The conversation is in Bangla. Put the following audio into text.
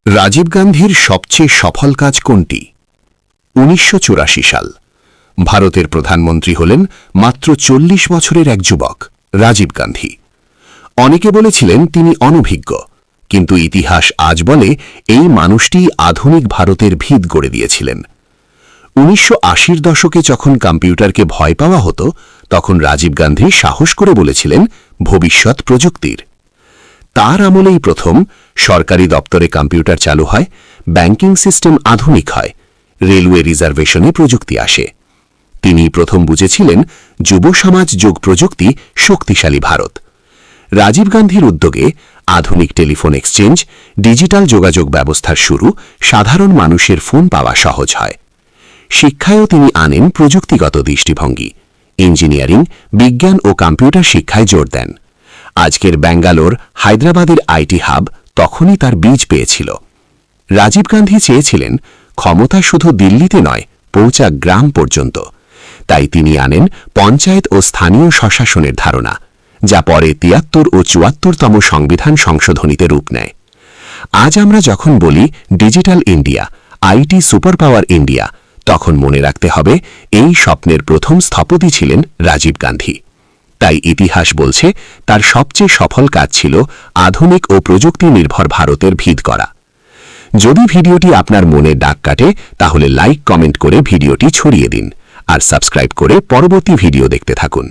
রাজীব গান্ধীর সবচেয়ে সফল কাজ কোনটি? ১৯৮৪ সাল। ভারতের প্রধানমন্ত্রী হলেন মাত্র ৪০ বছরের এক যুবক, রাজীব গান্ধী। অনেকে বলেছিলেন তিনি অনভিজ্ঞ, কিন্তু ইতিহাস আজ বলে এই মানুষটি আধুনিক ভারতের ভিত গড়ে দিয়েছিলেন। ১৯৮০ দশকে যখন কম্পিউটারকে ভয় পাওয়া হতো, তখন রাজীব গান্ধী সাহস করে বলেছিলেন ভবিষ্যৎ প্রযুক্তির। তার আমলেই প্রথম সরকারি দপ্তরে কম্পিউটার চালু হয়, ব্যাংকিং সিস্টেম আধুনিক হয়, রেলওয়ে রিজার্ভেশনে প্রযুক্তি আসে। তিনি প্রথম বুঝেছিলেন যুব সমাজ যোগ প্রযুক্তি শক্তিশালী ভারত। রাজীব গান্ধীর উদ্যোগে আধুনিক টেলিফোন এক্সচেঞ্জ, ডিজিটাল যোগাযোগ ব্যবস্থার শুরু, সাধারণ মানুষের ফোন পাওয়া সহজ হয়। শিক্ষায়ও তিনি আনেন প্রযুক্তিগত দৃষ্টিভঙ্গি, ইঞ্জিনিয়ারিং, বিজ্ঞান ও কম্পিউটার শিক্ষায় জোর দেন। আজকের ব্যাঙ্গালোর, হায়দ্রাবাদের আইটি হাব তখনই তার বীজ পেয়েছিল। রাজীব গান্ধী চেয়েছিলেন ক্ষমতা শুধু দিল্লিতে নয়, পৌঁছাক গ্রাম পর্যন্ত। তাই তিনি আনেন পঞ্চায়েত ও স্থানীয় স্বশাসনের ধারণা, যা পরে ৭৩ ও ৭৪তম সংবিধান সংশোধনীতে রূপ নেয়। আজ আমরা যখন বলি digital India, IT super power India, তখন মনে রাখতে হবে এই স্বপ্নের প্রথম স্থপতি ছিলেন রাজীব গান্ধী। তাই ইতিহাস বলছে তার সবচেয়ে সফল কাজ ছিল আধুনিক ও প্রযুক্তি নির্ভর ভারতের ভিত করা। যদি ভিডিওটি আপনার মনে দাগ কাটে, তাহলে লাইক, কমেন্ট করে ভিডিওটি ছড়িয়ে দিন আর সাবস্ক্রাইব করে পরবর্তী ভিডিও দেখতে থাকুন।